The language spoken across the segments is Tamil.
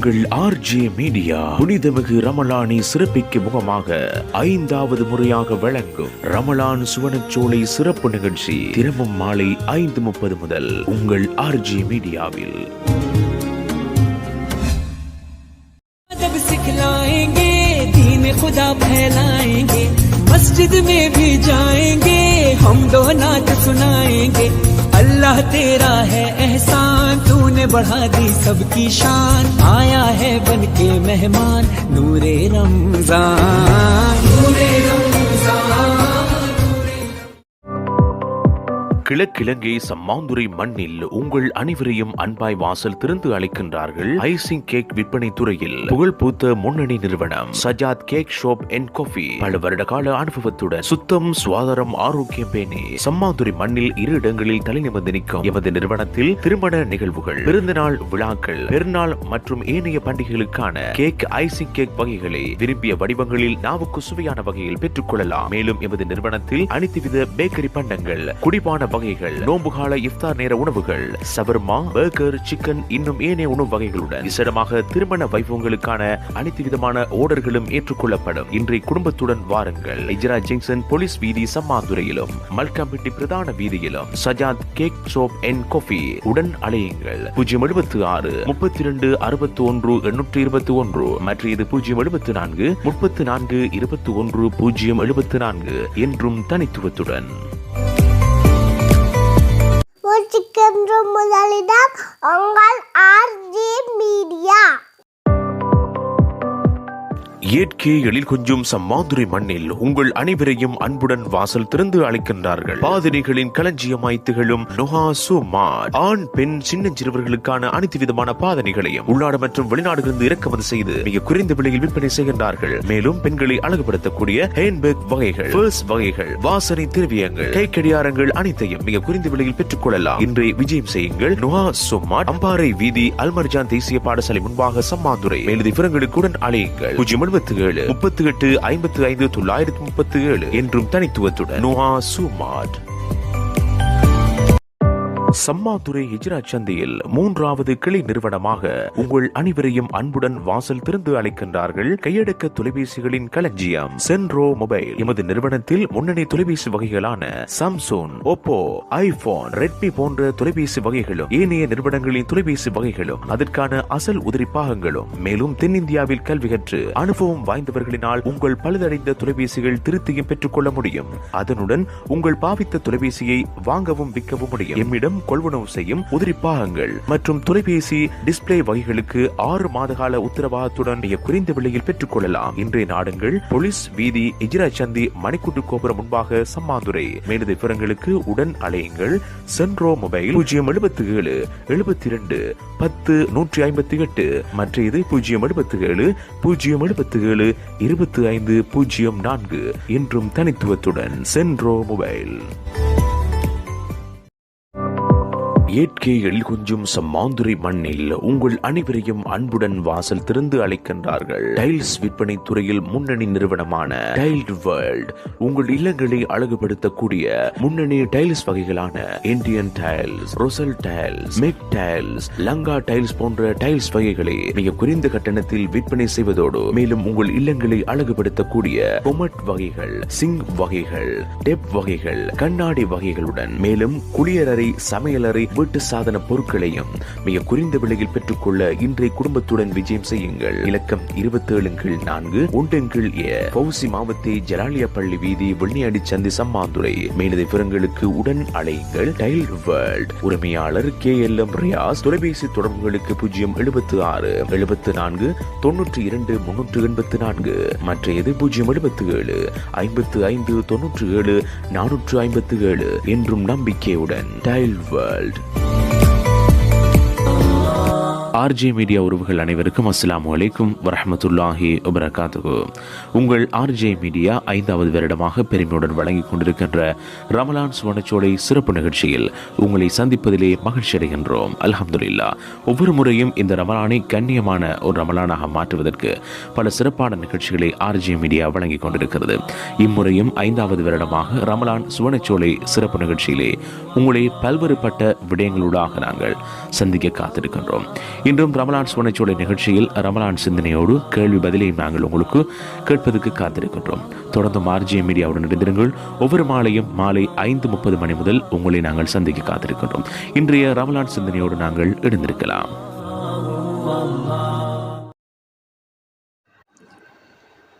உங்கள் ஆர்ஜே மீடியா புனிதமிகு ரமலானை சிறப்பிக்கும் முகமாக 5வது முறையாக வழங்கும் ரமலான் சுவனச்சோலை சிறப்பு நிகழ்ச்சி தினமும் மாலை 5:30 முதல் உங்கள் ஆர்ஜே மீடியாவில். खुदा फैलाएंगे मस्जिद में भी जाएंगे हम दो नात सुनाएंगे अल्लाह तेरा है एहसान तूने बढ़ा दी सबकी शान आया है बन के मेहमान नूरे रमजान नूरे रमजान. கிழக்கிழங்கை சம்மாந்துறை மண்ணில் உங்கள் அனைவரையும் அன்பாய் வாசல் திறந்து அழைக்கின்றார்கள். ஐசிங் கேக் விற்பனை துறையில் புகழ்பூத்த முன்னணி நிறுவனம் Sajjad cake shop and coffee. பல வருட கால அனுபவத்துடன் சுத்தம், சுகாதாரம், ஆரோக்கியம் பேணி சம்மாந்துறை மண்ணில் 2 இடங்களில் தலைநிமிர்ந்து நிற்கும் எமது நிறுவனத்தில் திருமண நிகழ்வுகள், பிறந்தநாள் விழாக்கள், பெருநாள் மற்றும் ஏனைய பண்டிகைகளுக்கான கேக், ஐசிங் கேக் வகைகளை விரும்பிய வடிவங்களில் நாவுக்கு சுவையான வகையில் பெற்றுக் கொள்ளலாம். மேலும் எமது நிறுவனத்தில் அனைத்து வித பேக்கரி பண்டங்கள், குடிபான வகைகள், நோம்புகால இஃப்தார் நேர உணவுகள், சவர்மா, பர்கர், சிக்கன் இன்னும் ஏனைய உணவு வகைகளுடன் விசேடமாக திருமண வைபவங்களுக்கான அனைத்து விதமான ஆர்டர்களும் ஏற்றுக்கொள்ளப்படும். இன்றைய குடும்பத்துடன் வாருங்கள். இஜ்ரா ஜங்ஷன் போலீஸ் வீதி சம்மாந்துறையிலும் மல்காம்பட்டி பிரதான வீதியிலும் Sajath cake shop and coffee உடன் அழையுங்கள். 076 32 61 821 மற்றும் இது 074 34 21 074 என்றும் தனித்துவத்துடன். முதலிடம் உங்கள் ஆர்ஜே மீடியா. இயற்கை எழில் கொஞ்சும் சம்மாந்துறை மண்ணில் உங்கள் அனைவரையும் அன்புடன் வாசல் திறந்து அழைக்கின்றார்கள். பாதிரிகளின் களஞ்சியமாய் திகழும் நுஹா சுமார்ட். ஆண், பெண், சின்னஞ்சிறுவர்களுக்கான அனைத்து விதமான பாதனைகளையும் உள்நாடு மற்றும் வெளிநாடுகளிலிருந்து இறக்குமதி செய்து மிக குறைந்த விலையில் விற்பனை செய்கின்றார்கள். மேலும் பெண்களை அழகுபடுத்தக்கூடிய ஹேண்ட்பேக் வகைகள், பர்ஸ் வகைகள், வாசனை திரவியங்கள், கை கடியாரங்கள் அனைத்தையும் மிக குறைந்த விலையில் பெற்றுக் கொள்ளலாம். இன்றைய விஜயம் செய்யுங்கள். நுஹா சுமார்ட், அம்பாறை வீதி, அல்மர்ஜான் தேசிய பாடசாலை முன்பாக சம்மாந்துறை. மேலதி விவரங்களுடன் அழையுங்கள். 077 38 55 937 என்றும் தனித்துவத்துடன் நுஹா சுமார்ட். சம்மாந்துறை ஹிஜ்ரா சந்தையில் 3வது கிளை நிறுவனமாக உங்கள் அனைவரையும் அன்புடன் வாசல் திறந்து அழைக்கின்றார்கள். கையடக்க தொலைபேசிகளின் களஞ்சியம் சென்ட்ரோ மொபைல். எமது நிறுவனத்தில் முன்னணி தொலைபேசி வகைகளான சாம்சங், ஓப்போ, ஐபோன், ரெட்மி போன்ற தொலைபேசி வகைகளும் ஏனைய நிறுவனங்களின் தொலைபேசி வகைகளும் அதற்கான அசல் உதிரி பாகங்களும், மேலும் தென்னிந்தியாவில் கல்வி கற்று அனுபவம் வாய்ந்தவர்களினால் உங்கள் பழுதடைந்த தொலைபேசிகள் திருத்தியும் பெற்றுக் கொள்ள முடியும். அதனுடன் உங்கள் பாவித்த தொலைபேசியை வாங்கவும் விற்கவும் முடியும். எம்மிடம் கொள்வனவு செய்யும் உதிரி பாகங்கள் மற்றும் தொலைபேசி டிஸ்பிளே வகைகளுக்கு 6 மாத கால உத்தரவாதத்துடன் மிக குறைந்த விலையில் பெற்றுக் கொள்ளலாம். இன்றைய நாடுங்கள் போலீஸ் வீதி, இஜ்ரா சந்தி, மணிக்கூட்டு கோபுரம் முன்பாக சம்மாந்துறை. மேலதிக விவரங்களுக்கு உடன் அழையுங்கள். சென்ட்ரோ மொபைல் 077 72 10 158 மற்றும் இது 077 077 25 04 என்றும் தனித்துவத்துடன் சென்ட்ரோ மொபைல். இயற்கை எழில் கொஞ்சும் சம்மாந்துறை மண்ணில் உங்கள் அனைவரையும் அன்புடன் வாசல் திறந்து அழைக்கின்றார்கள். டைல்ஸ் விற்பனை துறையில் முன்னணி நிறுவனமான டைல்ட் வேர்ல்ட். உங்கள் இல்லங்களை அழகுபடுத்தக்கூடிய முன்னணி டைல்ஸ் வகைகளான இந்தியன் டைல்ஸ், ரோசல் டைல்ஸ், மெக் டைல்ஸ், லங்கா டைல்ஸ் போன்ற டைல்ஸ் வகைகளை மிக குறைந்த கட்டணத்தில் விற்பனை செய்வதோடு மேலும் உங்கள் இல்லங்களை அழகுபடுத்தக்கூடிய பொமட் வகைகள், சிங்க் வகைகள், டெப் வகைகள், கண்ணாடி வகைகளுடன் மேலும் குளியலறை, சமையலறை, வீட்டு சாதன பொருட்களையும் மிக குறைந்த விலையில் பெற்றுக்கொள்ள இன்றைய குடும்பத்துடன் விஜயம் செய்யுங்கள். இலக்கம் 27/4 1/A, பௌசி மாவத்தை, ஜலாலியா பள்ளி வீதி, வெள்ளியாடி சந்தி, சம்மாந்துறை. மேலதிக விவரங்களுக்கு உடன் அழையுங்கள். டைல் வேர்ல்ட் உரிமையாளர் KLM ரியாஸ். தொலைபேசி தொடர்புகளுக்கு 076 74 92 384 மற்றும் இது 077 55 97 457 என்றும் நம்பிக்கையுடன் டைல் வேர்ல்ட். ஆர்ஜே மீடியா உறவுகள் அனைவருக்கும் அஸ்ஸலாமு அலைக்கும் வரஹ்மத்துல்லாஹி வபரகாத்துஹு. உங்கள் ஆர்ஜே மீடியா 5வது வருடமாக பெருமையுடன் வழங்கிக் கொண்டிருக்கின்ற ரமலான் சுவனச்சோலை சிறப்பு நிகழ்ச்சியில் உங்களை சந்திப்பதிலே மகிழ்ச்சி அடைகின்றோம். அல்ஹம்துலில்லாஹ். ஒவ்வொரு முறையும் இந்த ரமலானை கண்ணியமான ஒரு ரமலானாக மாற்றுவதற்கு பல சிறப்பான நிகழ்ச்சிகளை ஆர்ஜே மீடியா வழங்கிக் கொண்டிருக்கிறது. இம்முறையும் 5வது வருடமாக ரமலான் சுவனச்சோலை சிறப்பு நிகழ்ச்சியிலே உங்களை பல்வேறுபட்ட விடயங்களூடாக நாங்கள் சந்திக்க காத்திருக்கின்றோம். இன்றும் ரமலான் சுவனச்சோலை நிகழ்ச்சியில் ரமலான் சிந்தனையோடு கேள்வி பதிலை நாங்கள் உங்களுக்கு கேட்பதற்கு காத்திருக்கின்றோம். தொடர்ந்து RGM மீடியாவுடன் இணைந்திருங்கள். ஒவ்வொரு மாலையும் மாலை 5:30 மணி முதல் உங்களை நாங்கள் சந்திக்க காத்திருக்கின்றோம். இன்றைய ரமலான் சிந்தனையோடு நாங்கள் இணைந்திருக்கலாம்.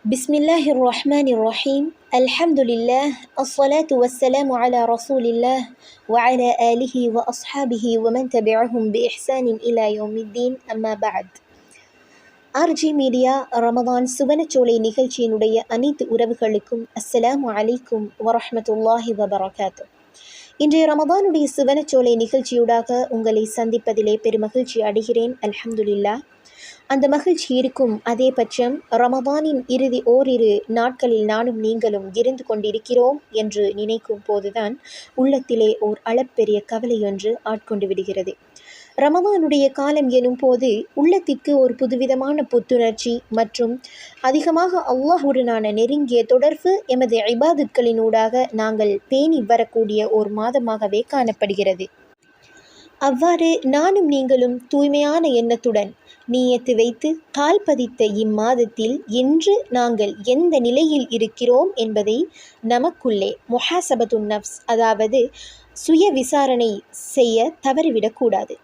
பிஸ்மில்லாஹிர் ரஹ்மானிர் ரஹீம். அல்ஹம்துலில்லாஹ், அஸ்ஸலாத்து வஸ்ஸலாமு அலா ரசூலில்லாஹ் வ அலா ஆலிஹி வ அஸ்ஹாபிஹி வ மன் தபிஅஹும் பி இஹ்சானின் இலா யௌமித்தீன். அம்மா பஅத். RG மீடியா ரமதான் சுவனச்சோலை நிகழ்ச்சியினுடைய அனைத்து உறவுகளுக்கும் அஸ்ஸலாமு அலைக்கும் வரஹ்மத்துல்லாஹி வபரகாத்துஹ். இன்றைய ரமதானுடைய சுவனச்சோலை நிகழ்ச்சியூடாக உங்களை சந்திப்பதிலே பெருமகிழ்ச்சி அடைகிறேன். அல்ஹம்துலில்லாஹ். அந்த மகிழ்ச்சி இருக்கும் அதே பட்சம் ரமதானின் இறுதி ஓரிரு நாட்களில் நானும் நீங்களும் இருந்து கொண்டிருக்கிறோம் என்று நினைக்கும் போதுதான் உள்ளத்திலே ஓர் அளப்பெரிய கவலையொன்று ஆட்கொண்டு விடுகிறது. ரமதானுடைய காலம் எனும் போது உள்ளத்திற்கு ஒரு புதுவிதமான புத்துணர்ச்சி மற்றும் அதிகமாக அல்லாஹ்வுடனான நெருங்கிய தொடர்பு எமது இபாதத்களினூடாக நாங்கள் பேணி வரக்கூடிய ஒரு மாதமாகவே காணப்படுகிறது. அவ்வாறு நானும் நீங்களும் தூய்மையான எண்ணத்துடன் நியத்து வைத்து கால் பதித்த இம்மாதத்தில் இன்று நாங்கள் எந்த நிலையில் இருக்கிறோம் என்பதை நமக்குள்ளே முஹாசபத்துன் நஃப்ஸ், அதாவது சுய விசாரணை செய்ய தவறிவிடக்கூடாது.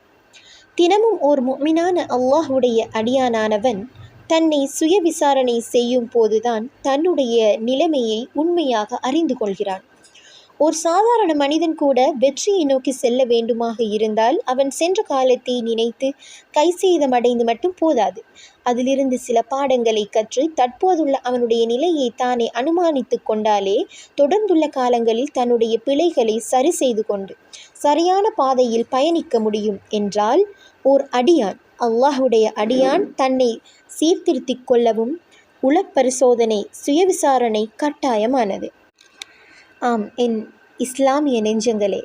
தினமும் ஓர் முஃமினான அல்லாஹ்வுடைய அடியானானவன் தன்னை சுய விசாரணை செய்யும் போதுதான் தன்னுடைய நிலைமையை உண்மையாக அறிந்து கொள்கிறான். ஒரு சாதாரண மனிதன் கூட வெற்றியை நோக்கி செல்ல வேண்டுமாக இருந்தால் அவன் சென்ற காலத்தை நினைத்து கைசேதமடைந்து மட்டும் போதாது. அதிலிருந்து சில பாடங்களை கற்று தற்போதுள்ள அவனுடைய நிலையை தானே அனுமானித்து கொண்டாலே தொடர்ந்துள்ள காலங்களில் தன்னுடைய பிழைகளை சரி செய்து கொண்டு சரியான பாதையில் பயணிக்க முடியும் என்றால் ஓர் அடியான், அல்லாஹ்வுடைய அடியான், தன்னை சீர்திருத்திக் கொள்ளவும் உளப்பரிசோதனை சுயவிசாரணை கட்டாயமானது. ஆம், என் இஸ்லாமிய நெஞ்சங்களே,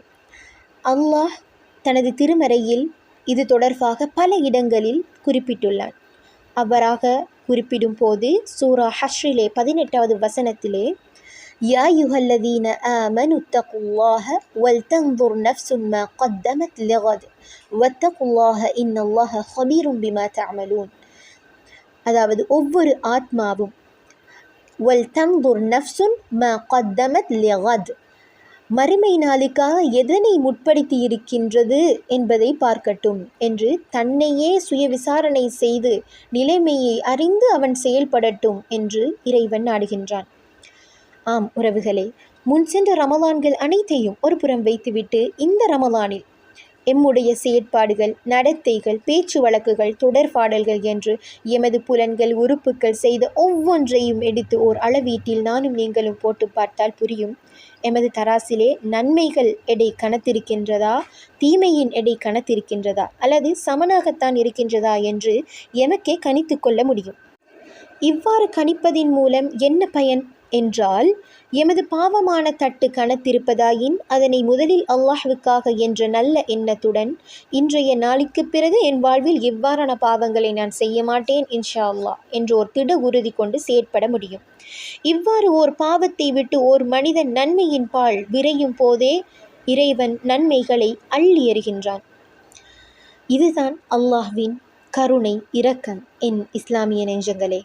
அல்லாஹ் தனது திருமறையில் இது தொடர்பாக பல இடங்களில் குறிப்பிட்டுள்ளான். அவ்வாறாக குறிப்பிடும் போது சூரா ஹஷ்ரிலே 18வது வசனத்திலே, யா அய்யுஹல்லதீன ஆமனு தகுல்லாஹ வல் தன்துர் நஃப்சும் மா கத்தமத் லிகத் வத்தகுல்லாஹ இன்னல்லாஹ ஹபீரும் பிமா தஅமலூன், அதாவது ஒவ்வொரு ஆத்மாவும் வல் தன்துர் நஃப்சுன் மா கத்தமத் லிகத், மறுமை நாளுக்காக எதனை முற்படுத்தி இருக்கின்றது என்பதை பார்க்கட்டும் என்று தன்னையே சுய விசாரணை செய்து நிலைமையை அறிந்து அவன் செயல்படட்டும் என்று இறைவன் நாடுகின்றான். ஆம் உறவுகளே, முன் சென்ற ரமலான்கள் அனைத்தையும் ஒரு புறம் வைத்துவிட்டு இந்த ரமலானில் எம்முடைய செயற்பாடுகள், நடத்தைகள், பேச்சு வழக்குகள், தொடர்பாடல்கள் என்று எமது புலன்கள், உறுப்புகள் செய்த ஒவ்வொன்றையும் எடுத்து ஓர் அளவீட்டில் நானும் நீங்களும் போட்டு பார்த்தால் புரியும். எமது தராசிலே நன்மைகள் எடை கணத்திருக்கின்றதா, தீமையின் எடை கணத்திருக்கின்றதா, அல்லது சமனாகத்தான் இருக்கின்றதா என்று எமக்கே கணித்து கொள்ள முடியும். இவ்வாறு கணிப்பதின் மூலம் என்ன பயன் என்றால், எமது பாவமான தட்டு கணத்திருப்பதாயின் அதனை முதலில் அல்லாஹ்வுக்காக என்ற நல்ல எண்ணத்துடன் இன்றைய நாளுக்கு பிறகு என் வாழ்வில் இவ்வாறான பாவங்களை நான் செய்ய மாட்டேன் இன்ஷா அல்லாஹ் என்று ஒரு திட உறுதி கொண்டு செயற்பட முடியும். இவ்வாறு ஓர் பாவத்தை விட்டு ஓர் மனிதன் நன்மையின் பால் விரையும் போதே இறைவன் நன்மைகளை அள்ளி எறிகின்றான். இதுதான் அல்லாஹ்வின் கருணை, இரக்கம். என் இஸ்லாமிய நெஞ்சங்களே,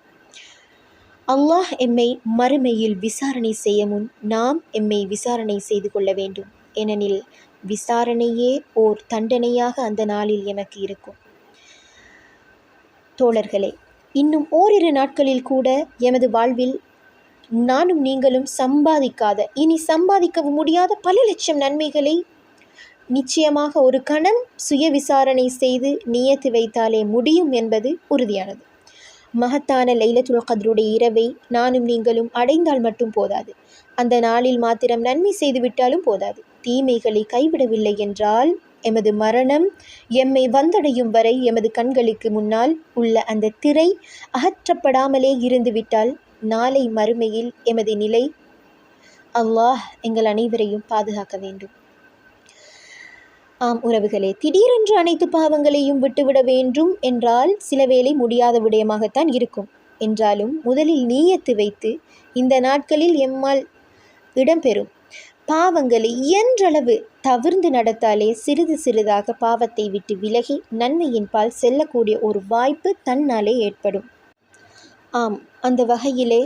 அல்லாஹ் எம்மை மறுமையில் விசாரணை செய்ய முன் நாம் எம்மை விசாரணை செய்து கொள்ள வேண்டும். ஏனெனில் விசாரணையே ஓர் தண்டனையாக அந்த நாளில் எமக்கு இருக்கும். தோழர்களே, இன்னும் ஓரிரு நாட்களில் கூட எமது வாழ்வில் நானும் நீங்களும் சம்பாதிக்காத, இனி சம்பாதிக்கவும் முடியாத பல லட்சம் நன்மைகளை நிச்சயமாக ஒரு கணம் சுய விசாரணை செய்து நியத்து வைத்தாலே முடியும் என்பது உறுதியானது. மகத்தான லைலத்துல் கத்ருடைய இரவை நானும் நீங்களும் அடைந்தால் மட்டும் போதாது. அந்த நாளில் மாத்திரம் நன்மை செய்துவிட்டாலும் போதாது. தீமைகளை கைவிடவில்லை என்றால் எமது மரணம் எம்மை வந்தடையும் வரை எமது கண்களுக்கு முன்னால் உள்ள அந்த திரை அகற்றப்படாமலே இருந்துவிட்டால் நாளை மறுமையில் எமது நிலை, அல்லாஹ் எங்கள் அனைவரையும் பாதுகாக்க வேண்டும். ஆம் உறவுகளே, திடீரென்று அனைத்து பாவங்களையும் விட்டுவிட வேண்டும் என்றால் சில வேளை முடியாத விடயமாகத்தான் இருக்கும். என்றாலும் முதலில் நீயத்து வைத்து இந்த நாட்களில் எம்மால் இடம்பெறும் பாவங்களை இயன்றளவு தவிர்ந்து நடத்தாலே சிறிது சிறிதாக பாவத்தை விட்டு விலகி நன்மையின் பால் செல்லக்கூடிய ஒரு வாய்ப்பு தன்னாலே ஏற்படும். ஆம், அந்த வகையிலே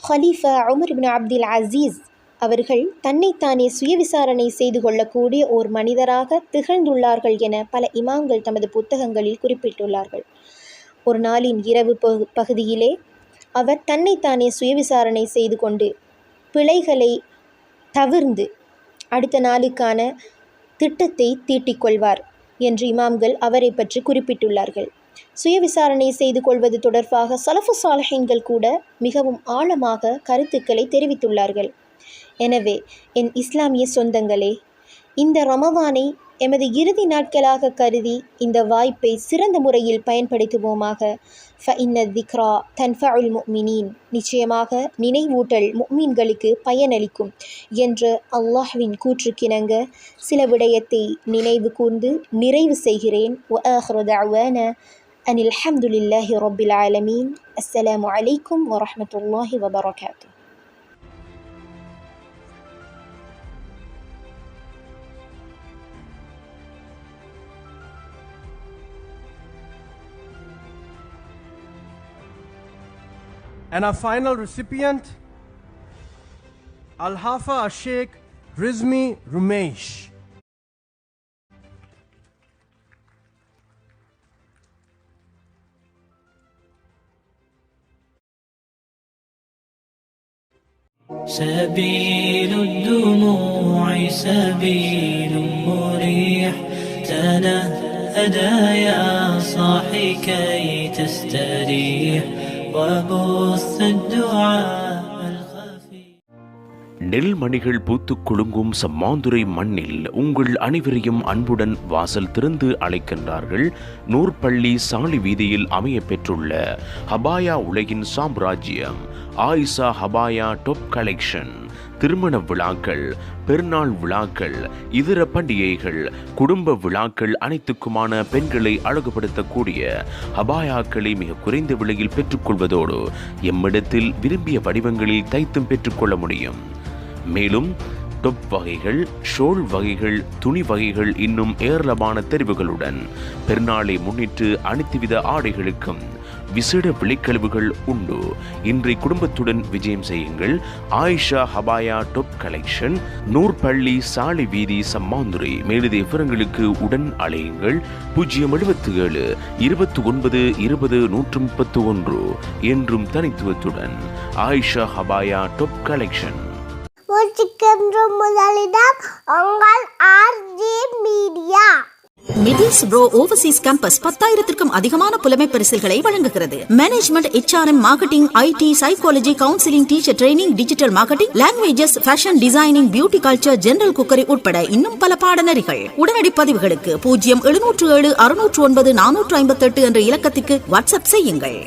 ஹலீஃபா உமர் இப்னு அப்துல் அசீஸ் அவர்கள் தன்னைத்தானே சுயவிசாரணை செய்து கொள்ளக்கூடிய ஒரு மனிதராக திகழ்ந்துள்ளார்கள் என பல இமாம்கள் தமது புத்தகங்களில் குறிப்பிட்டுள்ளார்கள். ஒரு நாளின் இரவு பகுதியிலே அவர் தன்னைத்தானே சுயவிசாரணை செய்து கொண்டு பிழைகளை தவிர்ந்து அடுத்த நாளுக்கான திட்டத்தை தீட்டிக்கொள்வார் என்று இமாம்கள் அவரை பற்றி குறிப்பிட்டுள்ளார்கள். சுயவிசாரணை செய்து கொள்வது தொடர்பாக சலஃபு சாலிஹீன்கள் கூட மிகவும் ஆழமாக கருத்துக்களை தெரிவித்துள்ளார்கள். எனவே என் இஸ்லாமிய சொந்தங்களே, இந்த ரமதானை எமது இறுதி நாட்களாக கருதி இந்த வாய்ப்பை சிறந்த முறையில் பயன்படுத்துவோமாக. ஃபஇன்ன திக்ரா தன்ஃபஉல் முஃமினீன், நிச்சயமாக நினைவூட்டல் முஃமின்களுக்கு பயனளிக்கும் என்ற அல்லாஹ்வின் கூற்றுக்கிணங்க சில விடயத்தை நினைவு கூர்ந்து நிறைவு செய்கிறேன். வ ஆகிரு தஅவானா அனில் ஹம்துலில்லாஹி ரப்பில் ஆலமீன். அஸ்ஸலாமு அலைக்கும் வரஹ்மத்துல்லாஹி வபரகாத்துஹு. And our final recipient, Al-Hafa Sheikh Rizmi Rumesh. سبيل الدموع سبيل مريح تنهدى يا صاحي كي تستريح وبث الدعاء الخفي. நெல்மணிகள் பூத்துக் குலுங்கும் சம்மாந்துரை மண்ணில் உங்கள் அனைவரையும் அன்புடன் வாசல் திறந்து அழைக்கின்றார்கள். நூற்பள்ளி சாலி வீதியில் அமைய பெற்றுள்ள ஹபாயா உலகின் சாம்ராஜ்யம் ஆயிஷா ஹபாயா டாப் கலெக்ஷன். திருமண விழாக்கள், பெருநாள் விழாக்கள், இதர பண்டிகைகள், குடும்ப விழாக்கள் அனைத்துக்குமான பெண்களை அழகுபடுத்தக்கூடிய ஹபாயாக்களை மிக குறைந்த விலையில் பெற்றுக்கொள்வதோடு எம்மிடத்தில் விரும்பிய வடிவங்களில் தைத்தும் பெற்றுக்கொள்ள முடியும். மேலும் டொப் வகைகள், ஷோல் வகைகள், துணி வகைகள் இன்னும் ஏராளமான தெரிவுகளுடன் பெருநாளை முன்னிட்டு அனைத்துவித ஆடைகளுக்கும் விசேட விலைக்கழிவுகள் உண்டு. இன்றைய குடும்பத்துடன் விஜயம் செய்யுங்கள். ஆயிஷா ஹபாயா டாப் கலெக்ஷன், நூற்பள்ளி சாலை வீதி, சம்மாந்துரை. மேலதிக விவரங்களுக்கு உடன் அழையுங்கள் 077 29 20 131 என்றும் தனித்துவத்துடன் ஆயிஷா ஹபாயா டாப் கலெக்ஷன். முதலிடம் உங்கள் ஆர்ஜி மீடியா. மிடில்ஸ் ப்ரோ ஓவர்சீஸ் கேம்பஸ் 10,000க்கும் அதிகமான புலமை பரிசில்களை வழங்குகிறது. Management, HRM, marketing, IT, psychology, counselling, teacher training, digital marketing, languages, fashion designing, beauty culture, general cookery உட்பட இன்னும் பல பாடநெறிகள். உடனடி பதிவுகளுக்கு 0707 609 458 என்ற இலக்கத்துக்கு வாட்ஸ்அப் செய்யுங்கள்.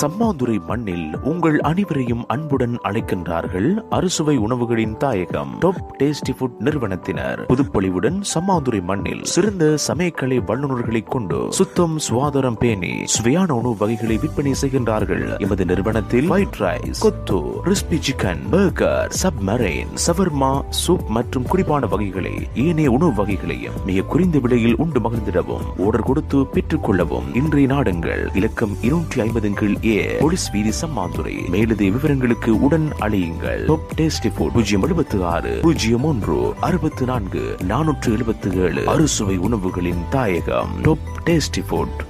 சம்மாந்துரை மண்ணில் உங்கள் அனைவரையும் அன்புடன் அழைக்கின்றார்கள். அறுசுவை உணவுகளின் தாயகம் டாப் டேஸ்டி ஃபுட் நிறுவனத்தினர். புதுப்பொலிவுடன் சம்மாந்துரை மண்ணில் சிறந்த சமயக்கலை வல்லுநர்களை கொண்டு சுத்தம், சுகாதாரம் பேணி சுவையான உணவு வகைகளை விற்பனை செய்கின்றார்கள். எமது நிறுவனத்தில் ஒயிட் ரைஸ், கொத்து, crispy chicken, burger, submarine, shawarma, soup மற்றும் குடிபான வகைகளை ஏனைய உணவு வகைகளையும் மிக குறைந்த விலையில் உண்டு மகிழ்ந்திடவும் ஆர்டர் கொடுத்து பெற்றுக் கொள்ளவும் இன்றைய நாடுங்கள். இலக்கம் 250 போலீஸ் வீதி, சம்மாந்துரை. மேலதிக விவரங்களுக்கு உடன் அழையுங்கள். Top tasty food 076 01 64 477. அறுசுவை உணவுகளின் தாயகம் டாப் டேஸ்டி ஃபுட்.